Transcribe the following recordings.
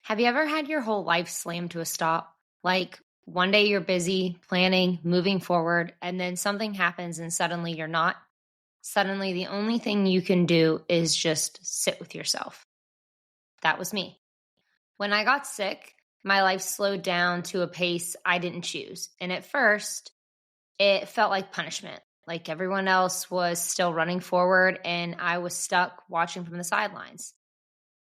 Have you ever had your whole life slammed to a stop? Like one day you're busy planning, moving forward, and then something happens and suddenly you're not? Suddenly, the only thing you can do is just sit with yourself. That was me. When I got sick, my life slowed down to a pace I didn't choose. And at first, it felt like punishment. Like everyone else was still running forward and I was stuck watching from the sidelines.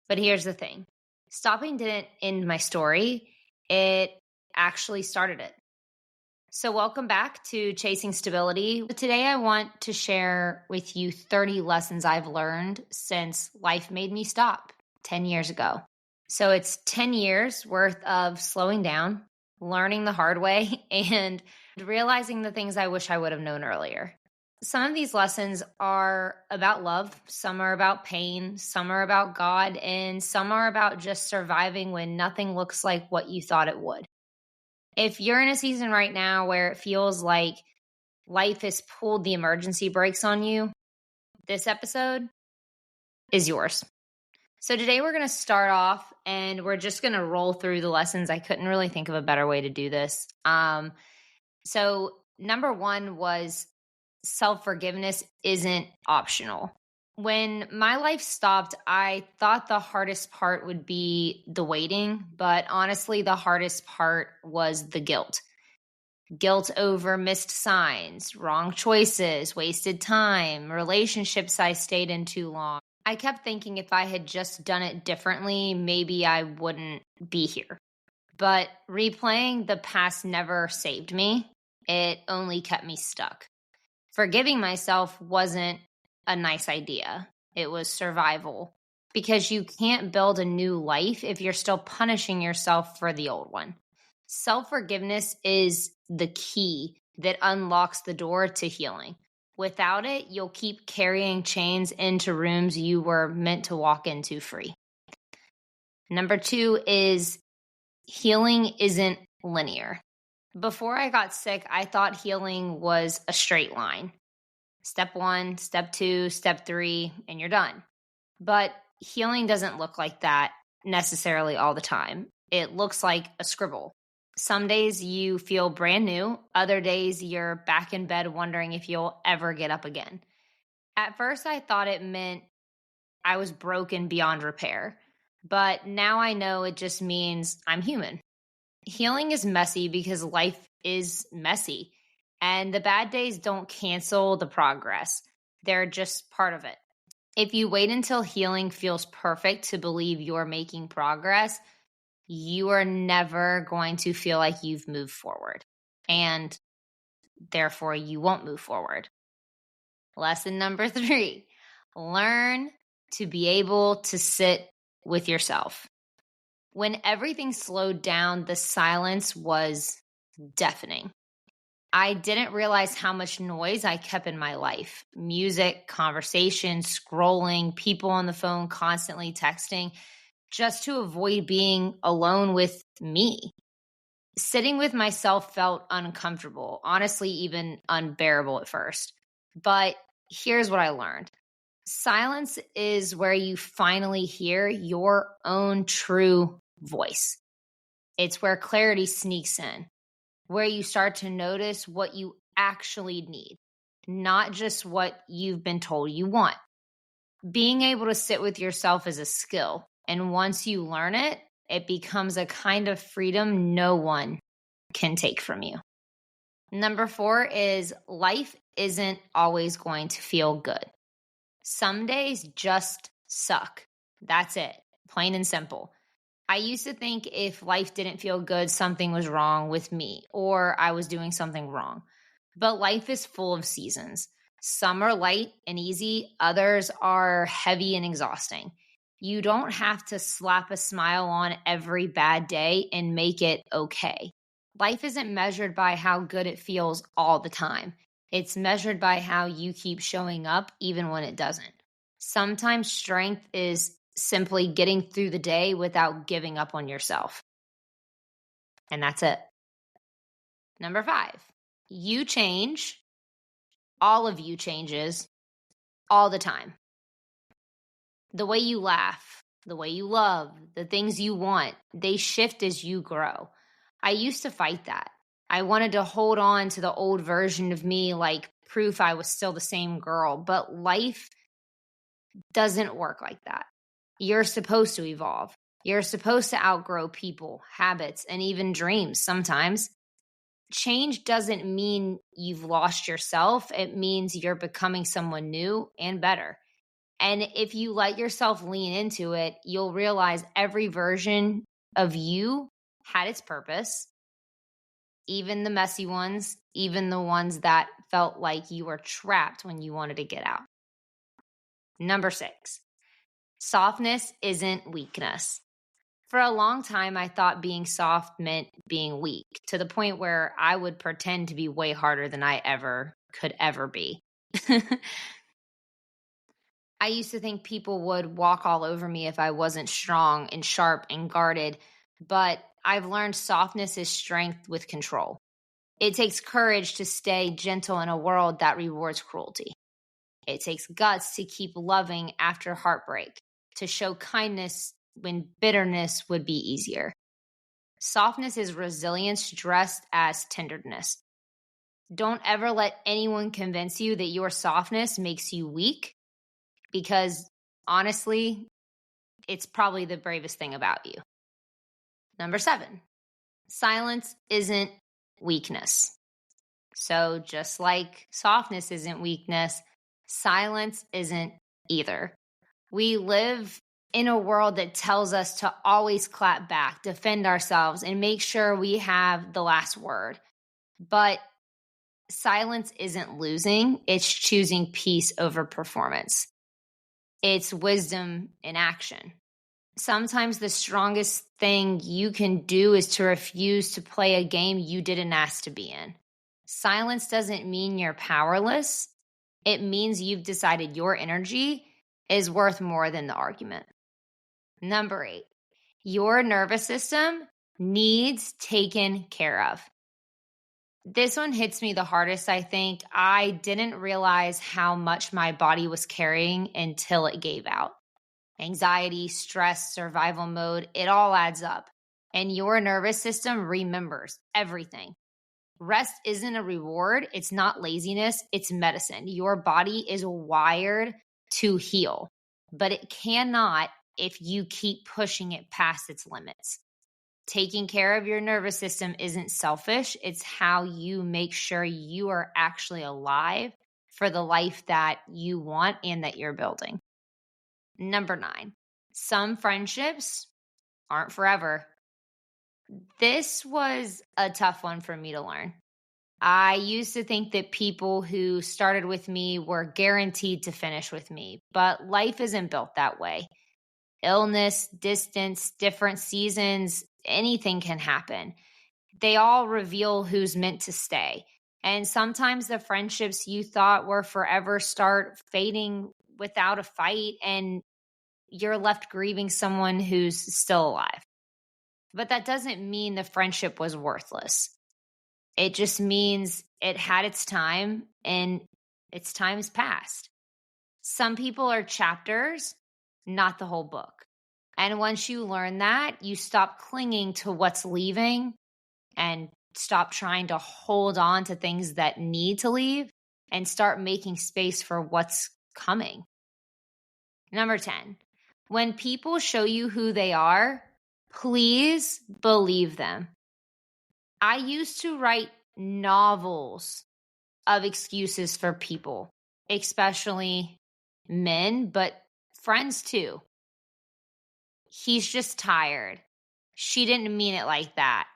But here's the thing. Stopping didn't end my story. It actually started it. So welcome back to Chasing Stability. Today I want to share with you 30 lessons I've learned since life made me stop 10 years ago. So it's 10 years worth of slowing down, learning the hard way, and realizing the things I wish I would have known earlier. Some of these lessons are about love, some are about pain, some are about God, and some are about just surviving when nothing looks like what you thought it would. If you're in a season right now where it feels like life has pulled the emergency brakes on you, this episode is yours. So today we're going to start off and we're just going to roll through the lessons. I couldn't really think of a better way to do this. So number one was self-forgiveness isn't optional. When my life stopped, I thought the hardest part would be the waiting, but honestly, the hardest part was the guilt. Guilt over missed signs, wrong choices, wasted time, relationships I stayed in too long. I kept thinking if I had just done it differently, maybe I wouldn't be here. But replaying the past never saved me. It only kept me stuck. Forgiving myself wasn't a nice idea. It was survival because you can't build a new life if you're still punishing yourself for the old one. Self-forgiveness is the key that unlocks the door to healing. Without it, you'll keep carrying chains into rooms you were meant to walk into free. Number two is healing isn't linear. Before I got sick, I thought healing was a straight line. Step 1, step 2, step 3, and you're done. But healing doesn't look like that necessarily all the time. It looks like a scribble. Some days you feel brand new. Other days you're back in bed wondering if you'll ever get up again. At first, I thought it meant I was broken beyond repair. But now I know it just means I'm human. Healing is messy because life is messy. And the bad days don't cancel the progress. They're just part of it. If you wait until healing feels perfect to believe you're making progress, you are never going to feel like you've moved forward. And therefore, you won't move forward. Lesson number 3, learn to be able to sit with yourself. When everything slowed down, the silence was deafening. I didn't realize how much noise I kept in my life. Music, conversation, scrolling, people on the phone, constantly texting, just to avoid being alone with me. Sitting with myself felt uncomfortable, honestly, even unbearable at first. But here's what I learned. Silence is where you finally hear your own true voice. It's where clarity sneaks in, where you start to notice what you actually need, not just what you've been told you want. Being able to sit with yourself is a skill, and once you learn it, it becomes a kind of freedom no one can take from you. Number 4 is life isn't always going to feel good. Some days just suck. That's it, plain and simple. I used to think if life didn't feel good, something was wrong with me or I was doing something wrong. But life is full of seasons. Some are light and easy, others are heavy and exhausting. You don't have to slap a smile on every bad day and make it okay. Life isn't measured by how good it feels all the time. It's measured by how you keep showing up even when it doesn't. Sometimes strength is simply getting through the day without giving up on yourself. And that's it. Number 5, you change. All of you changes all the time. The way you laugh, the way you love, the things you want, they shift as you grow. I used to fight that. I wanted to hold on to the old version of me like proof I was still the same girl, but life doesn't work like that. You're supposed to evolve. You're supposed to outgrow people, habits, and even dreams sometimes. Change doesn't mean you've lost yourself. It means you're becoming someone new and better. And if you let yourself lean into it, you'll realize every version of you had its purpose, even the messy ones, even the ones that felt like you were trapped when you wanted to get out. Number 6, softness isn't weakness. For a long time, I thought being soft meant being weak, to the point where I would pretend to be way harder than I could ever be. I used to think people would walk all over me if I wasn't strong and sharp and guarded, but I've learned softness is strength with control. It takes courage to stay gentle in a world that rewards cruelty. It takes guts to keep loving after heartbreak, to show kindness when bitterness would be easier. Softness is resilience dressed as tenderness. Don't ever let anyone convince you that your softness makes you weak, because honestly, it's probably the bravest thing about you. Number 7, silence isn't weakness. So just like softness isn't weakness, silence isn't either. We live in a world that tells us to always clap back, defend ourselves, and make sure we have the last word. But silence isn't losing, it's choosing peace over performance. It's wisdom in action. Sometimes the strongest thing you can do is to refuse to play a game you didn't ask to be in. Silence doesn't mean you're powerless. It means you've decided your energy is worth more than the argument. Number 8, your nervous system needs taken care of. This one hits me the hardest, I think. I didn't realize how much my body was carrying until it gave out. Anxiety, stress, survival mode, it all adds up. And your nervous system remembers everything. Rest isn't a reward. It's not laziness. It's medicine. Your body is wired to heal, but it cannot if you keep pushing it past its limits. Taking care of your nervous system isn't selfish. It's how you make sure you are actually alive for the life that you want and that you're building. Number 9, some friendships aren't forever. This was a tough one for me to learn. I used to think that people who started with me were guaranteed to finish with me, but life isn't built that way. Illness, distance, different seasons, anything can happen. They all reveal who's meant to stay. And sometimes the friendships you thought were forever start fading without a fight, and you're left grieving someone who's still alive. But that doesn't mean the friendship was worthless. It just means it had its time and its time's passed. Some people are chapters, not the whole book. And once you learn that, you stop clinging to what's leaving and stop trying to hold on to things that need to leave and start making space for what's coming. Number 10, when people show you who they are, please believe them. I used to write novels of excuses for people, especially men, but friends too. He's just tired. She didn't mean it like that.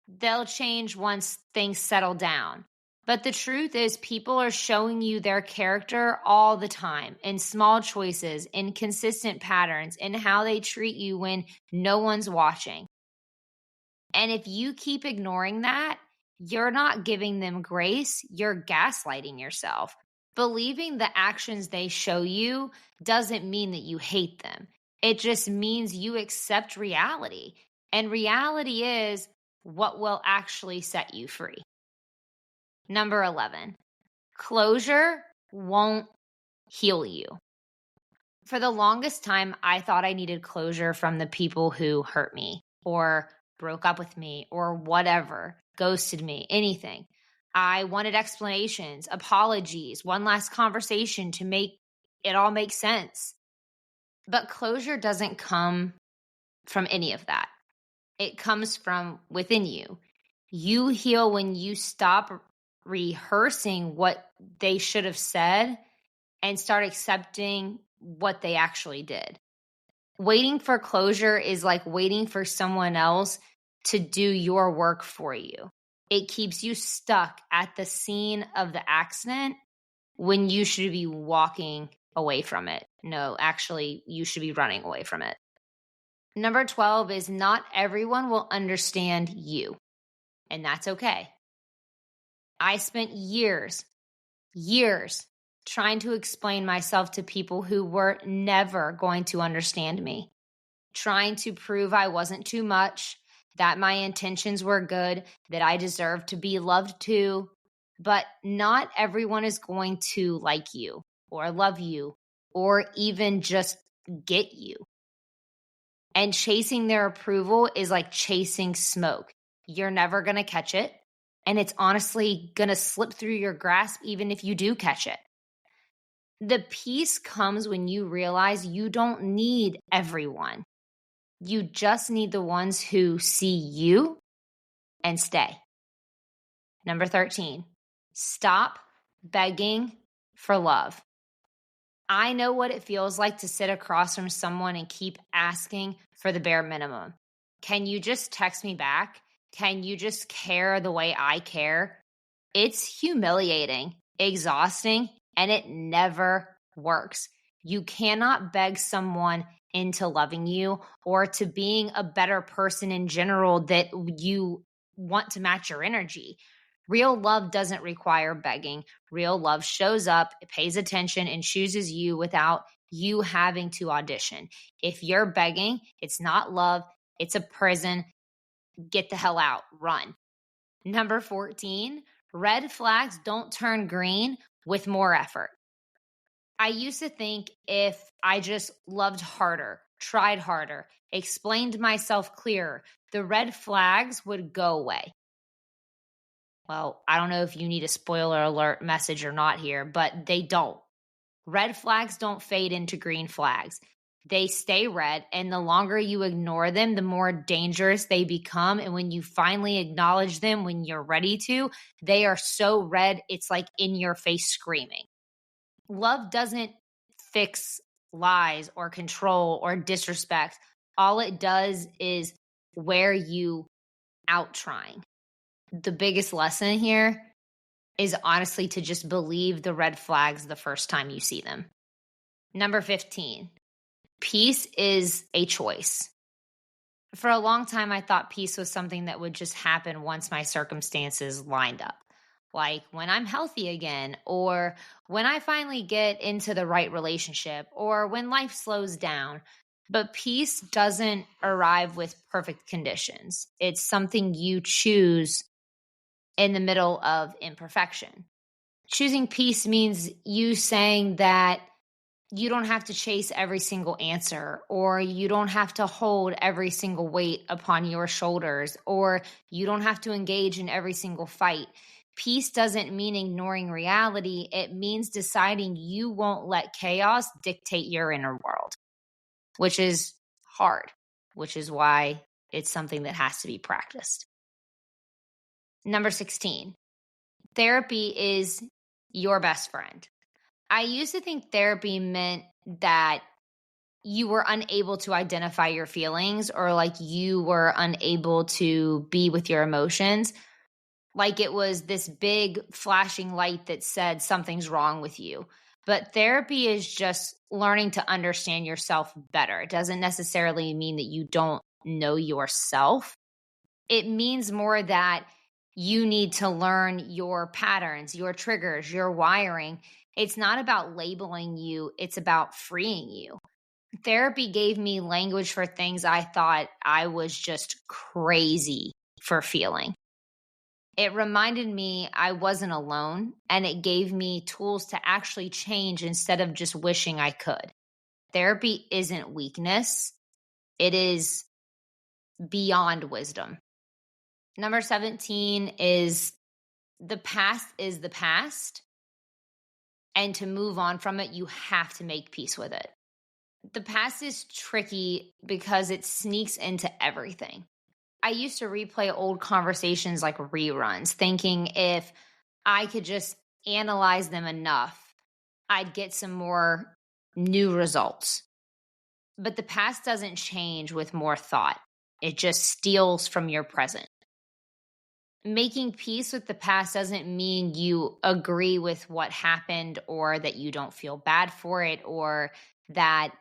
They'll change once things settle down. But the truth is, people are showing you their character all the time in small choices, in consistent patterns, in how they treat you when no one's watching. And if you keep ignoring that, you're not giving them grace, you're gaslighting yourself. Believing the actions they show you doesn't mean that you hate them. It just means you accept reality. And reality is what will actually set you free. Number 11, closure won't heal you. For the longest time, I thought I needed closure from the people who hurt me or broke up with me or whatever, ghosted me, anything. I wanted explanations, apologies, one last conversation to make it all make sense. But closure doesn't come from any of that. It comes from within you. You heal when you stop rehearsing what they should have said and start accepting what they actually did. Waiting for closure is like waiting for someone else to do your work for you. It keeps you stuck at the scene of the accident when you should be walking away from it. No, actually, you should be running away from it. Number 12 is not everyone will understand you, and that's okay. I spent years trying to explain myself to people who were never going to understand me, trying to prove I wasn't too much, that my intentions were good, that I deserved to be loved too. But not everyone is going to like you or love you or even just get you. And chasing their approval is like chasing smoke. You're never going to catch it. And it's honestly going to slip through your grasp even if you do catch it. The peace comes when you realize you don't need everyone. You just need the ones who see you and stay. Number 13, stop begging for love. I know what it feels like to sit across from someone and keep asking for the bare minimum. Can you just text me back? Can you just care the way I care? It's humiliating, exhausting, and it never works. You cannot beg someone into loving you or to being a better person in general that you want to match your energy. Real love doesn't require begging. Real love shows up, it pays attention, and chooses you without you having to audition. If you're begging, it's not love, it's a prison. Get the hell out, run. Number 14, red flags don't turn green with more effort. I used to think if I just loved harder, tried harder, explained myself clearer, the red flags would go away. Well, I don't know if you need a spoiler alert message or not here, but they don't. Red flags don't fade into green flags. They stay red, and the longer you ignore them, the more dangerous they become. And when you finally acknowledge them, when you're ready to, they are so red, it's like in your face screaming. Love doesn't fix lies or control or disrespect. All it does is wear you out trying. The biggest lesson here is honestly to just believe the red flags the first time you see them. Number 15, peace is a choice. For a long time, I thought peace was something that would just happen once my circumstances lined up. Like when I'm healthy again, or when I finally get into the right relationship, or when life slows down. But peace doesn't arrive with perfect conditions. It's something you choose in the middle of imperfection. Choosing peace means you saying that you don't have to chase every single answer, or you don't have to hold every single weight upon your shoulders, or you don't have to engage in every single fight. Peace doesn't mean ignoring reality. It means deciding you won't let chaos dictate your inner world, which is hard, which is why it's something that has to be practiced. Number 16, therapy is your best friend. I used to think therapy meant that you were unable to identify your feelings, or like you were unable to be with your emotions. Like it was this big flashing light that said something's wrong with you. But therapy is just learning to understand yourself better. It doesn't necessarily mean that you don't know yourself. It means more that you need to learn your patterns, your triggers, your wiring. It's not about labeling you. It's about freeing you. Therapy gave me language for things I thought I was just crazy for feeling. It reminded me I wasn't alone, and it gave me tools to actually change instead of just wishing I could. Therapy isn't weakness. It is beyond wisdom. Number 17 is the past is the past. And to move on from it, you have to make peace with it. The past is tricky because it sneaks into everything. I used to replay old conversations like reruns, thinking if I could just analyze them enough, I'd get some more new results. But the past doesn't change with more thought. It just steals from your present. Making peace with the past doesn't mean you agree with what happened or that you don't feel bad for it or that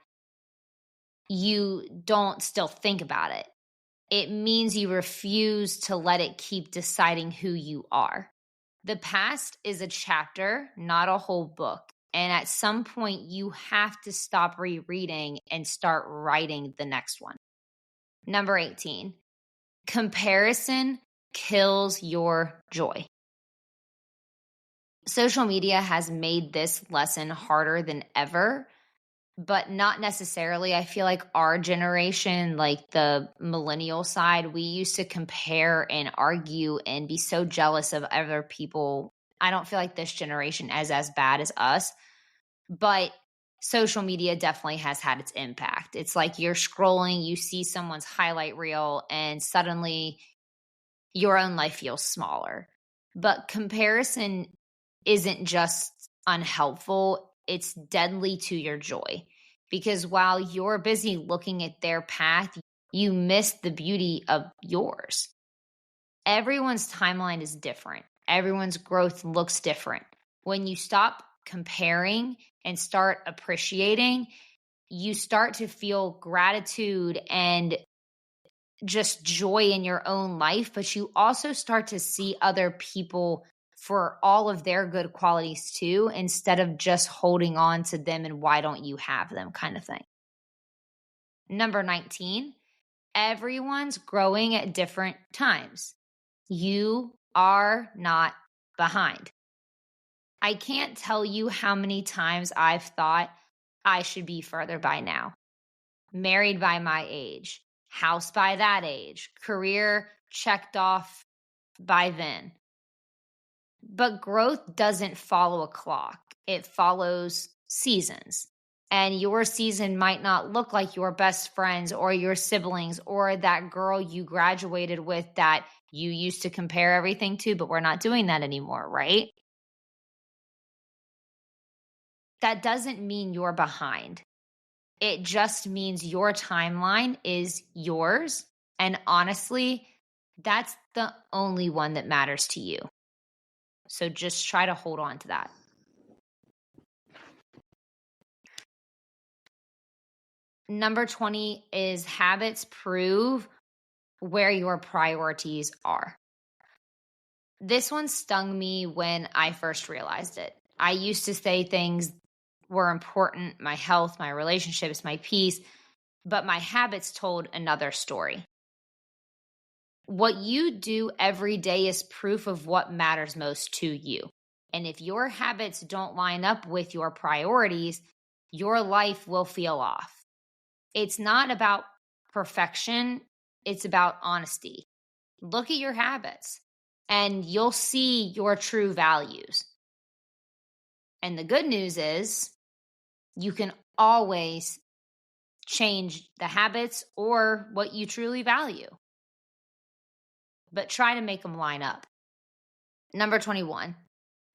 you don't still think about it. It means you refuse to let it keep deciding who you are. The past is a chapter, not a whole book. And at some point, you have to stop rereading and start writing the next one. Number 18, comparison kills your joy. Social media has made this lesson harder than ever, but not necessarily. I feel like our generation, like the millennial side, we used to compare and argue and be so jealous of other people. I don't feel like this generation is as bad as us, but social media definitely has had its impact. It's like you're scrolling, you see someone's highlight reel, and suddenly your own life feels smaller. But comparison isn't just unhelpful, it's deadly to your joy. Because while you're busy looking at their path, you miss the beauty of yours. Everyone's timeline is different. Everyone's growth looks different. When you stop comparing and start appreciating, you start to feel gratitude and just joy in your own life, but you also start to see other people for all of their good qualities too, instead of just holding on to them and why don't you have them kind of thing. Number 19, everyone's growing at different times. You are not behind. I can't tell you how many times I've thought I should be further by now. Married by my age, house by that age, career checked off by then. But growth doesn't follow a clock. It follows seasons. And your season might not look like your best friends or your siblings or that girl you graduated with that you used to compare everything to, but we're not doing that anymore, right? That doesn't mean you're behind. It just means your timeline is yours. And honestly, that's the only one that matters to you. So just try to hold on to that. Number 20 is habits prove where your priorities are. This one stung me when I first realized it. I used to say things were important, my health, my relationships, my peace, but my habits told another story. What you do every day is proof of what matters most to you. And if your habits don't line up with your priorities, your life will feel off. It's not about perfection, it's about honesty. Look at your habits and you'll see your true values. And the good news is you can always change the habits or what you truly value. But try to make them line up. Number 21,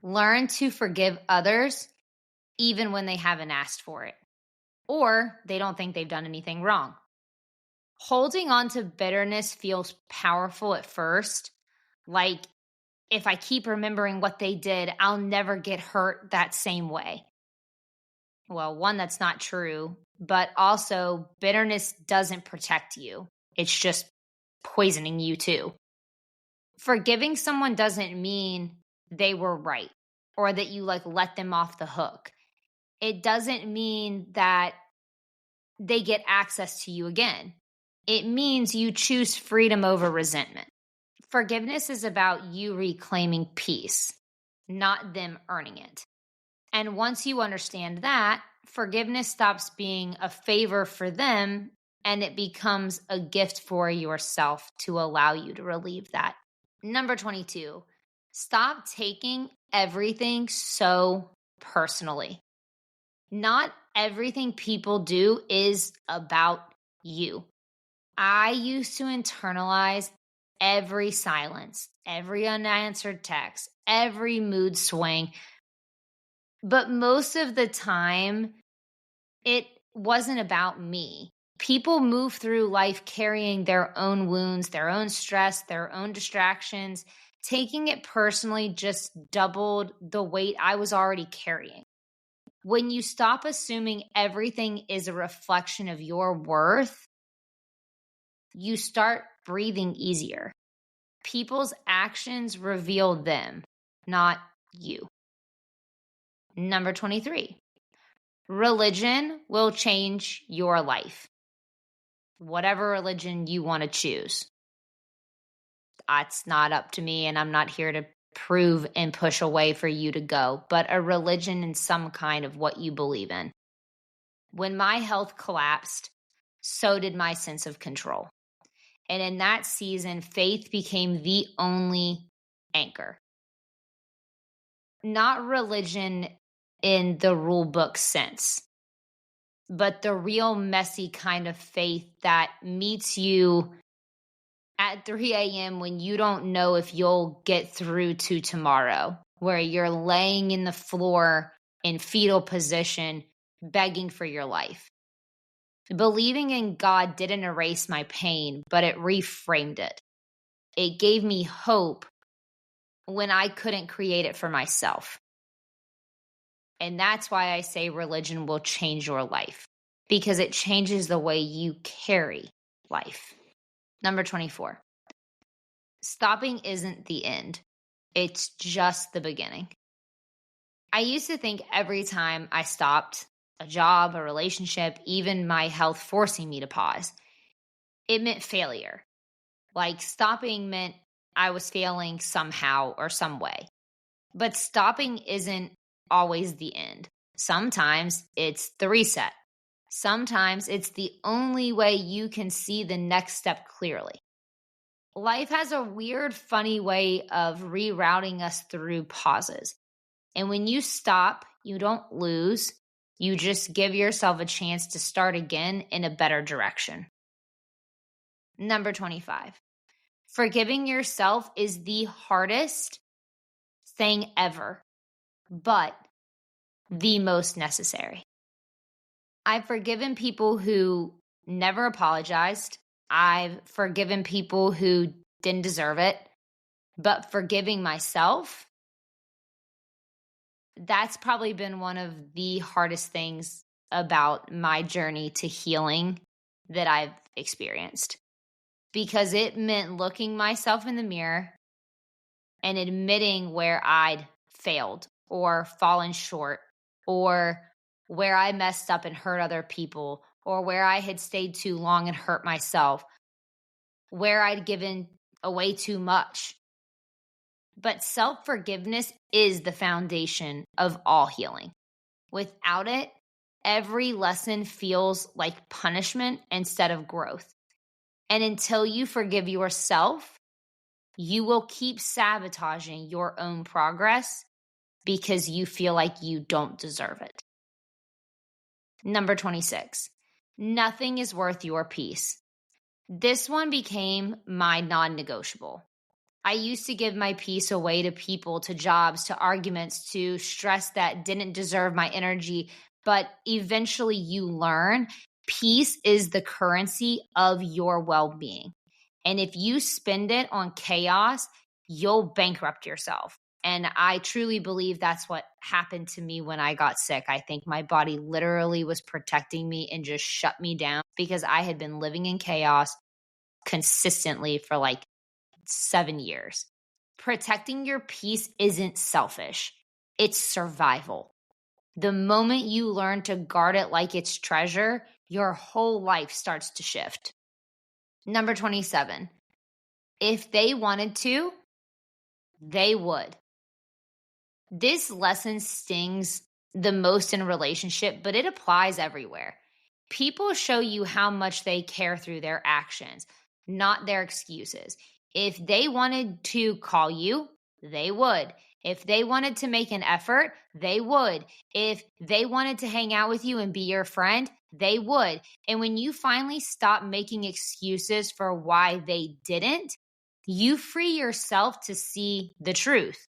learn to forgive others even when they haven't asked for it or they don't think they've done anything wrong. Holding on to bitterness feels powerful at first. Like, if I keep remembering what they did, I'll never get hurt that same way. Well, one, that's not true, but also bitterness doesn't protect you. It's just poisoning you too. Forgiving someone doesn't mean they were right or that you let them off the hook. It doesn't mean that they get access to you again. It means you choose freedom over resentment. Forgiveness is about you reclaiming peace, not them earning it. And once you understand that, forgiveness stops being a favor for them and it becomes a gift for yourself to allow you to relieve that. Number 22, stop taking everything so personally. Not everything people do is about you. I used to internalize every silence, every unanswered text, every mood swing. But most of the time, it wasn't about me. People move through life carrying their own wounds, their own stress, their own distractions. Taking it personally just doubled the weight I was already carrying. When you stop assuming everything is a reflection of your worth, you start breathing easier. People's actions reveal them, not you. Number 23, religion will change your life. Whatever religion you want to choose. It's not up to me, and I'm not here to prove and push a way for you to go, but a religion in some kind of what you believe in. When my health collapsed, so did my sense of control. And in that season, faith became the only anchor. Not religion in the rule book sense, but the real messy kind of faith that meets you at 3 a.m. when you don't know if you'll get through to tomorrow, where you're laying in the floor in fetal position, begging for your life. Believing in God didn't erase my pain, but it reframed it. It gave me hope when I couldn't create it for myself. And that's why I say religion will change your life, because it changes the way you carry life. Number 24. Stopping isn't the end. It's just the beginning. I used to think every time I stopped a job, a relationship, even my health forcing me to pause, it meant failure. Like stopping meant I was failing somehow or some way. But stopping isn't always the end. Sometimes it's the reset. Sometimes it's the only way you can see the next step clearly. Life has a weird, funny way of rerouting us through pauses. And when you stop, you don't lose. You just give yourself a chance to start again in a better direction. Number 25. Forgiving yourself is the hardest thing ever, but the most necessary. I've forgiven people who never apologized. I've forgiven people who didn't deserve it. But forgiving myself, that's probably been one of the hardest things about my journey to healing that I've experienced. Because it meant looking myself in the mirror and admitting where I'd failed or fallen short, or where I messed up and hurt other people, or where I had stayed too long and hurt myself, where I'd given away too much. But self-forgiveness is the foundation of all healing. Without it, every lesson feels like punishment instead of growth. And until you forgive yourself, you will keep sabotaging your own progress because you feel like you don't deserve it. Number 26, nothing is worth your peace. This one became my non-negotiable. I used to give my peace away to people, to jobs, to arguments, to stress that didn't deserve my energy. But eventually you learn peace is the currency of your well-being. And if you spend it on chaos, you'll bankrupt yourself. And I truly believe that's what happened to me when I got sick. I think my body literally was protecting me and just shut me down because I had been living in chaos consistently for like 7 years. Protecting your peace isn't selfish. It's survival. The moment you learn to guard it like it's treasure, your whole life starts to shift. Number 27, if they wanted to, they would. This lesson stings the most in a relationship, but it applies everywhere. People show you how much they care through their actions, not their excuses. If they wanted to call you, they would. If they wanted to make an effort, they would. If they wanted to hang out with you and be your friend, they would. And when you finally stop making excuses for why they didn't, you free yourself to see the truth.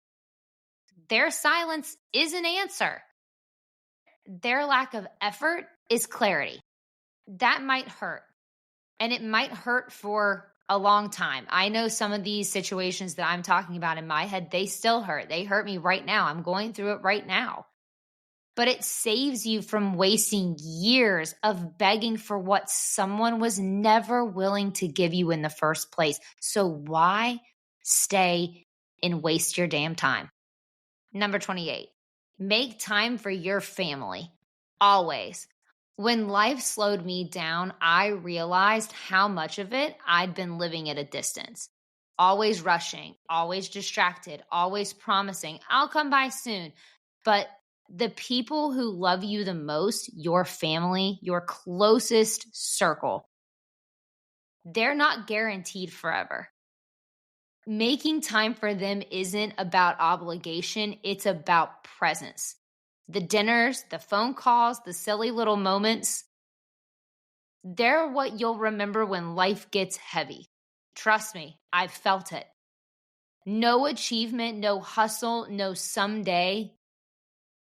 Their silence is an answer. Their lack of effort is clarity. That might hurt. And it might hurt for a long time. I know some of these situations that I'm talking about in my head, they still hurt. They hurt me right now. I'm going through it right now. But it saves you from wasting years of begging for what someone was never willing to give you in the first place. So why stay and waste your damn time? Number 28, make time for your family. Always. When life slowed me down, I realized how much of it I'd been living at a distance. Always rushing, always distracted, always promising, I'll come by soon. But the people who love you the most, your family, your closest circle, they're not guaranteed forever. Making time for them isn't about obligation, it's about presence. The dinners, the phone calls, the silly little moments, they're what you'll remember when life gets heavy. Trust me, I've felt it. No achievement, no hustle, no someday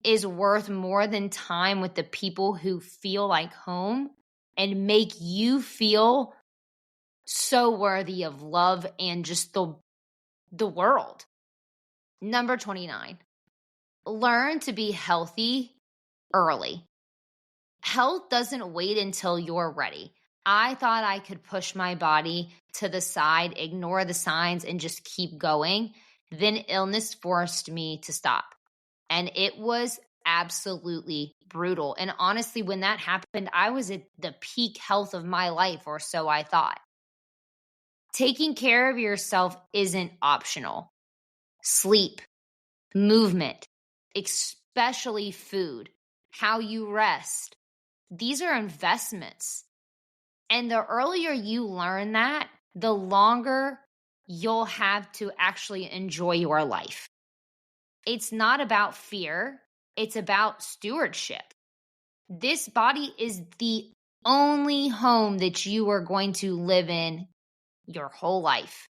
is worth more than time with the people who feel like home and make you feel so worthy of love and just the world. Number 29, learn to be healthy early. Health doesn't wait until you're ready. I thought I could push my body to the side, ignore the signs, and just keep going. Then illness forced me to stop. And it was absolutely brutal. And honestly, when that happened, I was at the peak health of my life, or so I thought. Taking care of yourself isn't optional. Sleep, movement, especially food, how you rest, these are investments. And the earlier you learn that, the longer you'll have to actually enjoy your life. It's not about fear. It's about stewardship. This body is the only home that you are going to live in your whole life.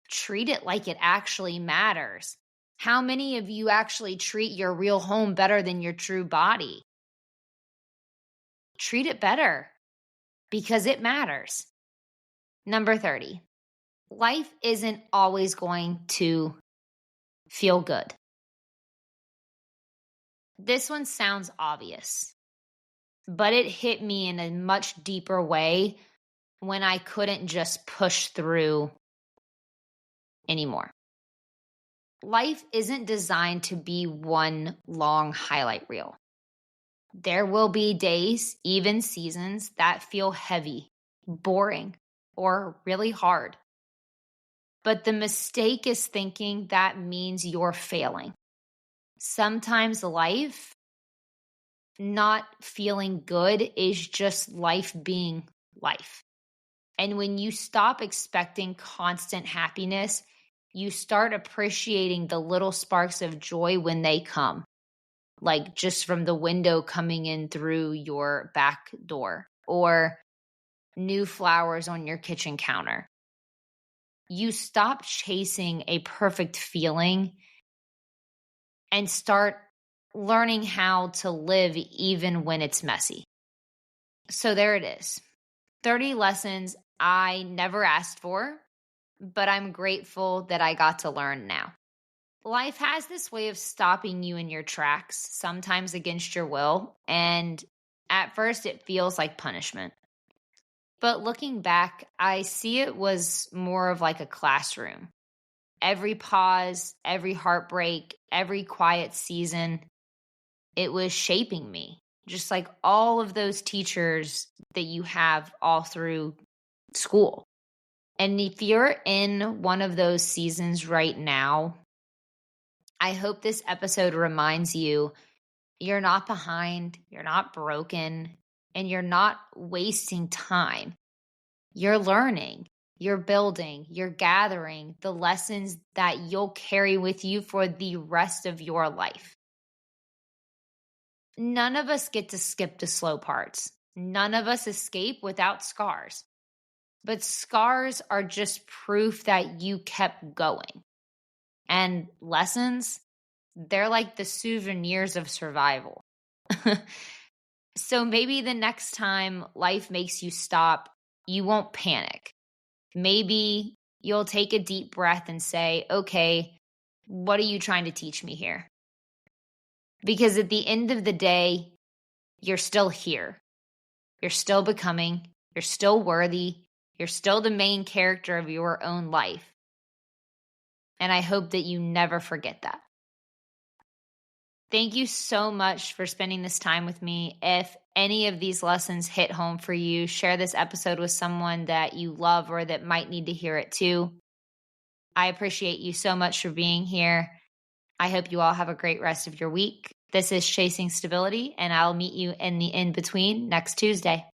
Treat it like it actually matters. How many of you actually treat your real home better than your true body? Treat it better because it matters. Number 30, life isn't always going to feel good. This one sounds obvious, but it hit me in a much deeper way when I couldn't just push through anymore. Life isn't designed to be one long highlight reel. There will be days, even seasons, that feel heavy, boring, or really hard. But the mistake is thinking that means you're failing. Sometimes life not feeling good is just life being life. And when you stop expecting constant happiness, you start appreciating the little sparks of joy when they come, like just from the window coming in through your back door or new flowers on your kitchen counter. You stop chasing a perfect feeling and start learning how to live even when it's messy. So there it is. 30 lessons I never asked for, but I'm grateful that I got to learn now. Life has this way of stopping you in your tracks, sometimes against your will, and at first it feels like punishment. But looking back, I see it was more of like a classroom. Every pause, every heartbreak, every quiet season, it was shaping me. Just like all of those teachers that you have all through school. And if you're in one of those seasons right now, I hope this episode reminds you You're not behind, you're not broken, and you're not wasting time. You're learning, you're building, you're gathering the lessons that you'll carry with you for the rest of your life. None of us get to skip the slow parts. None of us escape without scars. But scars are just proof that you kept going. And lessons, they're like the souvenirs of survival. So maybe the next time life makes you stop, you won't panic. Maybe you'll take a deep breath and say, okay, what are you trying to teach me here? Because at the end of the day, you're still here. You're still becoming. You're still worthy. You're still the main character of your own life. And I hope that you never forget that. Thank you so much for spending this time with me. If any of these lessons hit home for you, share this episode with someone that you love or that might need to hear it too. I appreciate you so much for being here. I hope you all have a great rest of your week. This is Chasing Stability, and I'll meet you in the in-between next Tuesday.